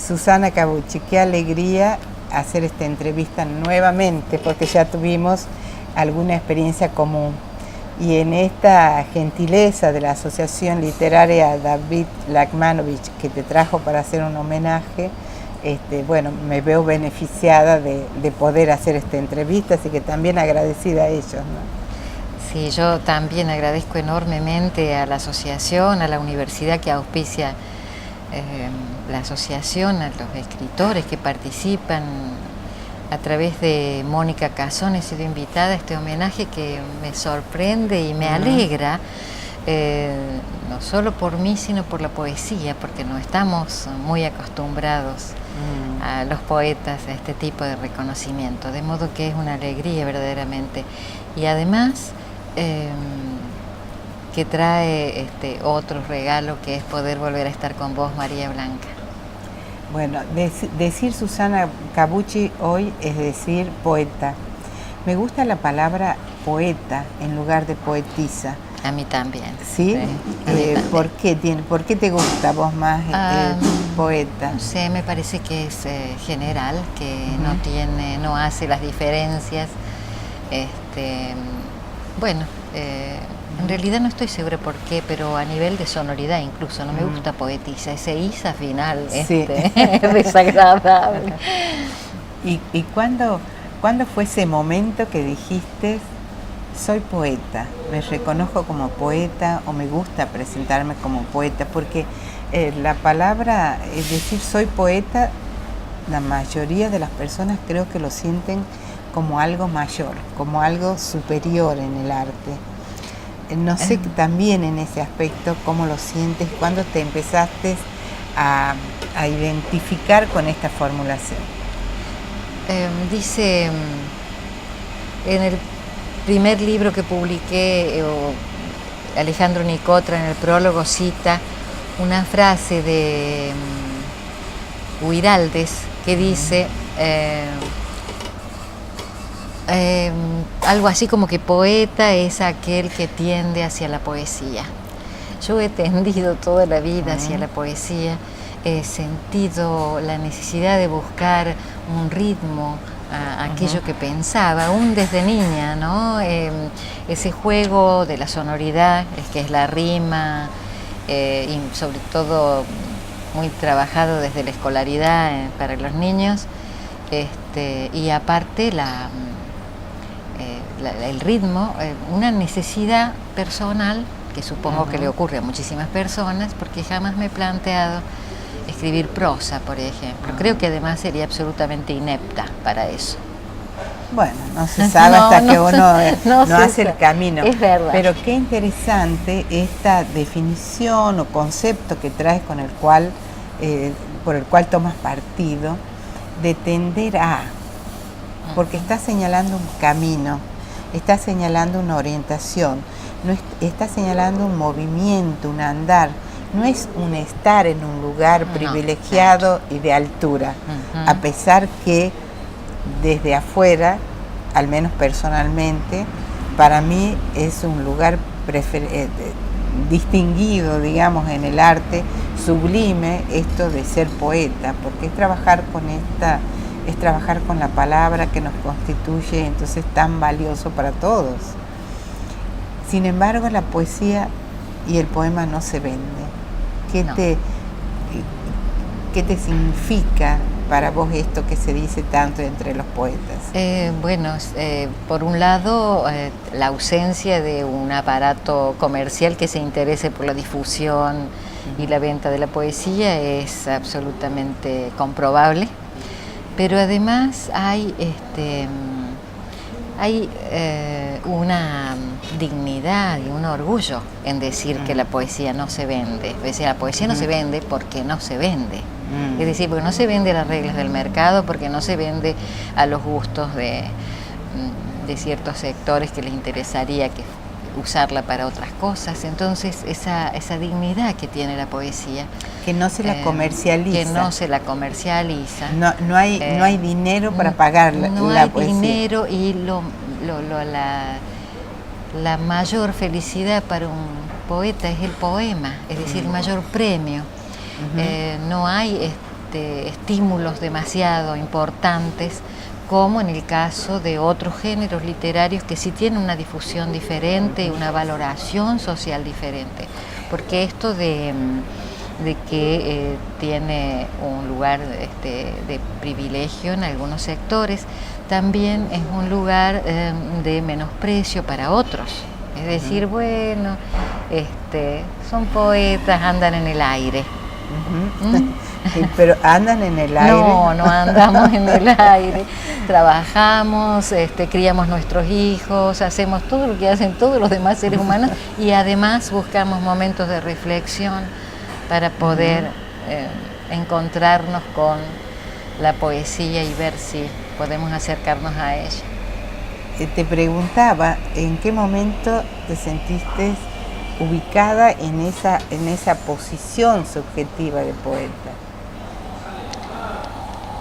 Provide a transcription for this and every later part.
Susana Cabucci, qué alegría hacer esta entrevista nuevamente, porque ya tuvimos alguna experiencia común. Y en esta gentileza de la Asociación Literaria David Lakmanovich, que te trajo para hacer un homenaje, bueno, me veo beneficiada de poder hacer esta entrevista, así que también agradecida a ellos, ¿no? Sí, yo también agradezco enormemente a la asociación, a la universidad que auspicia la asociación, a los escritores que participan. A través de Mónica Cazón he sido invitada a este homenaje que me sorprende y me alegra, no solo por mí, sino por la poesía, porque no estamos muy acostumbrados a los poetas a este tipo de reconocimiento, de modo que es una alegría verdaderamente. Y además que trae otro regalo, que es poder volver a estar con vos, María Blanca. Bueno, decir Susana Cabucci hoy es decir poeta. Me gusta la palabra poeta en lugar de poetisa. A mí también. ¿Sí? ¿Por qué te gusta vos más poeta? No sé, me parece que es general, que no hace las diferencias. Bueno, en realidad no estoy segura por qué, pero a nivel de sonoridad incluso no me gusta poetisa, ese isa final sí. Es desagradable. ¿Y cuándo fue ese momento que dijiste, soy poeta, me reconozco como poeta o me gusta presentarme como poeta? Porque la palabra, es decir, soy poeta, la mayoría de las personas creo que lo sienten como algo mayor, como algo superior en el arte. No sé también en ese aspecto cómo lo sientes, cuándo te empezaste a identificar con esta formulación. Dice en el primer libro que publiqué, Alejandro Nicotra en el prólogo cita una frase de Huiraldes que dice algo así como que poeta es aquel que tiende hacia la poesía. Yo he tendido toda la vida hacia la poesía, he sentido la necesidad de buscar un ritmo a aquello que pensaba, aún desde niña, ¿no? Ese juego de la sonoridad, que es la rima, y sobre todo muy trabajado desde la escolaridad para los niños, y aparte el ritmo, una necesidad personal que supongo que le ocurre a muchísimas personas, porque jamás me he planteado escribir prosa, por ejemplo. Creo que además sería absolutamente inepta para eso. Bueno, no se sabe hasta que uno no hace el camino. Es verdad. Pero qué interesante esta definición o concepto que traes con el cual, por el cual tomas partido, de tender a, porque estás señalando un camino, estás señalando una orientación, no estás señalando un movimiento, un andar. No es un estar en un lugar privilegiado y de altura, a pesar que desde afuera, al menos personalmente, para mí es un lugar distinguido, digamos, en el arte, sublime, esto de ser poeta, porque es trabajar con la palabra que nos constituye, entonces tan valioso para todos. Sin embargo, la poesía y el poema no se vende. ¿Qué te significa para vos esto que se dice tanto entre los poetas? Por un lado, la ausencia de un aparato comercial que se interese por la difusión y la venta de la poesía es absolutamente comprobable, pero además hay una dignidad y un orgullo en decir que la poesía no se vende. Es decir, la poesía no se vende porque no se vende. Es decir, porque no se vende a las reglas del mercado, porque no se vende a los gustos de ciertos sectores que les interesaría usarla para otras cosas. Entonces, esa dignidad que tiene la poesía. Que no se la comercializa. Que no se la comercializa. No hay dinero para pagar la poesía. No hay dinero, y la mayor felicidad para un poeta es el poema, es decir, el mayor premio. No hay estímulos demasiado importantes, como en el caso de otros géneros literarios que sí tienen una difusión diferente y una valoración social diferente. Porque esto de que tiene un lugar de privilegio en algunos sectores, también es un lugar de menosprecio para otros. Es decir, bueno, son poetas, andan en el aire. Pero andan en el aire. No, no andamos en el aire. Trabajamos, criamos nuestros hijos, hacemos todo lo que hacen todos los demás seres humanos y además buscamos momentos de reflexión para poder encontrarnos con la poesía y ver si podemos acercarnos a ella. Te preguntaba, ¿en qué momento te sentiste ubicada en esa posición subjetiva de poeta?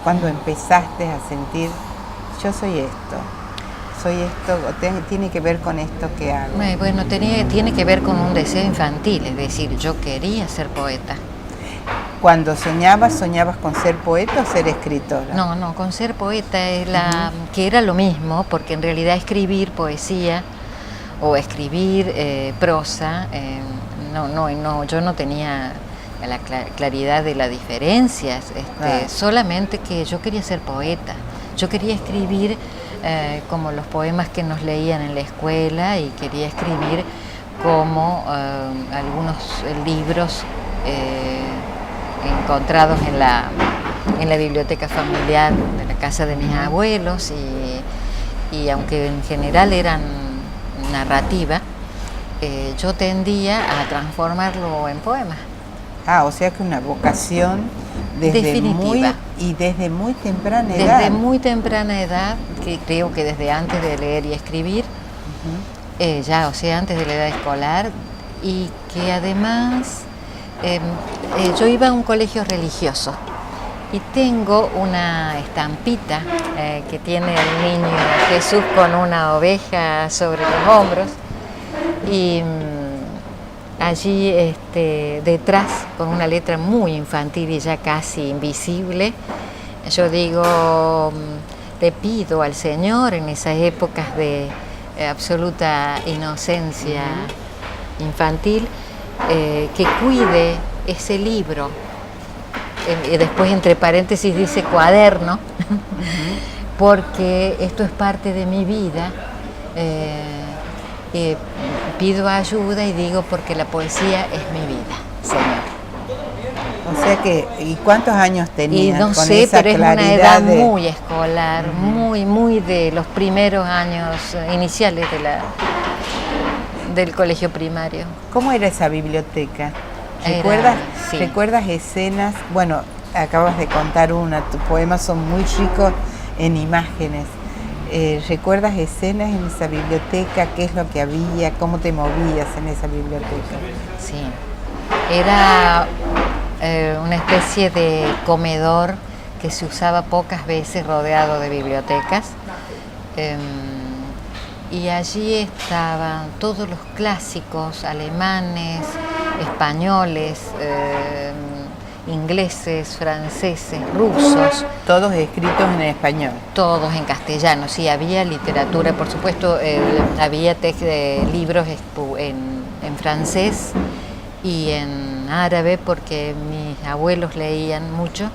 ¿Cuándo empezaste a sentir, yo soy esto, tiene que ver con esto que hago? Bueno, tiene que ver con un deseo infantil, es decir, yo quería ser poeta. Cuando soñabas con ser poeta o ser escritora? No, con ser poeta, que era lo mismo, porque en realidad escribir poesía o escribir prosa, yo no tenía la claridad de las diferencias, solamente que yo quería ser poeta, yo quería escribir como los poemas que nos leían en la escuela y quería escribir como algunos libros encontrados en la biblioteca familiar de la casa de mis abuelos y aunque en general eran narrativa, yo tendía a transformarlo en poemas. O sea que una vocación desde muy temprana edad. Desde muy temprana edad, que creo que desde antes de leer y escribir, antes de la edad escolar, y que además yo iba a un colegio religioso y tengo una estampita que tiene el niño Jesús con una oveja sobre los hombros y allí detrás, con una letra muy infantil y ya casi invisible, yo digo, le pido al Señor en esas épocas de absoluta inocencia infantil, que cuide ese libro. Después entre paréntesis dice cuaderno, porque esto es parte de mi vida. Pido ayuda y digo porque la poesía es mi vida, Señor. O sea que, ¿y cuántos años tenías? Y no sé, pero es una edad muy escolar, muy de los primeros años iniciales del colegio primario. ¿Cómo era esa biblioteca? ¿Recuerdas escenas? Bueno, acabas de contar tus poemas son muy ricos en imágenes. ¿Recuerdas escenas en esa biblioteca? ¿Qué es lo que había? ¿Cómo te movías en esa biblioteca? Sí, era una especie de comedor que se usaba pocas veces rodeado de bibliotecas. Y allí estaban todos los clásicos alemanes, españoles, ingleses, franceses, rusos. Todos escritos en español. Todos en castellano, sí, había literatura, por supuesto, había libros en francés y en árabe, porque mis abuelos leían mucho,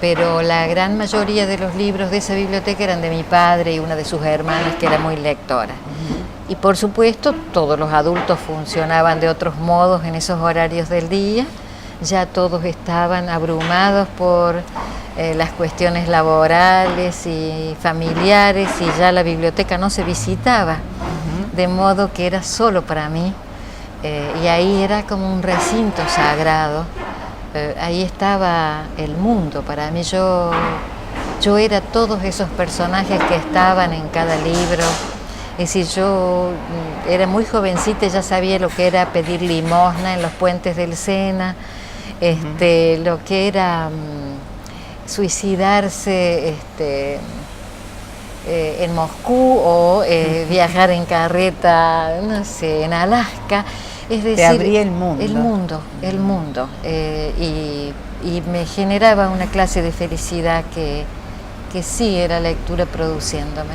pero la gran mayoría de los libros de esa biblioteca eran de mi padre y una de sus hermanas, que era muy lectora. Y por supuesto, todos los adultos funcionaban de otros modos en esos horarios del día. Ya todos estaban abrumados por las cuestiones laborales y familiares y ya la biblioteca no se visitaba, de modo que era solo para mí. Y ahí era como un recinto sagrado. Ahí estaba el mundo para mí. Yo era todos esos personajes que estaban en cada libro. Es decir, yo era muy jovencita y ya sabía lo que era pedir limosna en los puentes del Sena, lo que era suicidarse en Moscú o viajar en carreta, no sé, en Alaska. Es decir, te abría el mundo. El mundo. Y me generaba una clase de felicidad que sí era lectura produciéndome.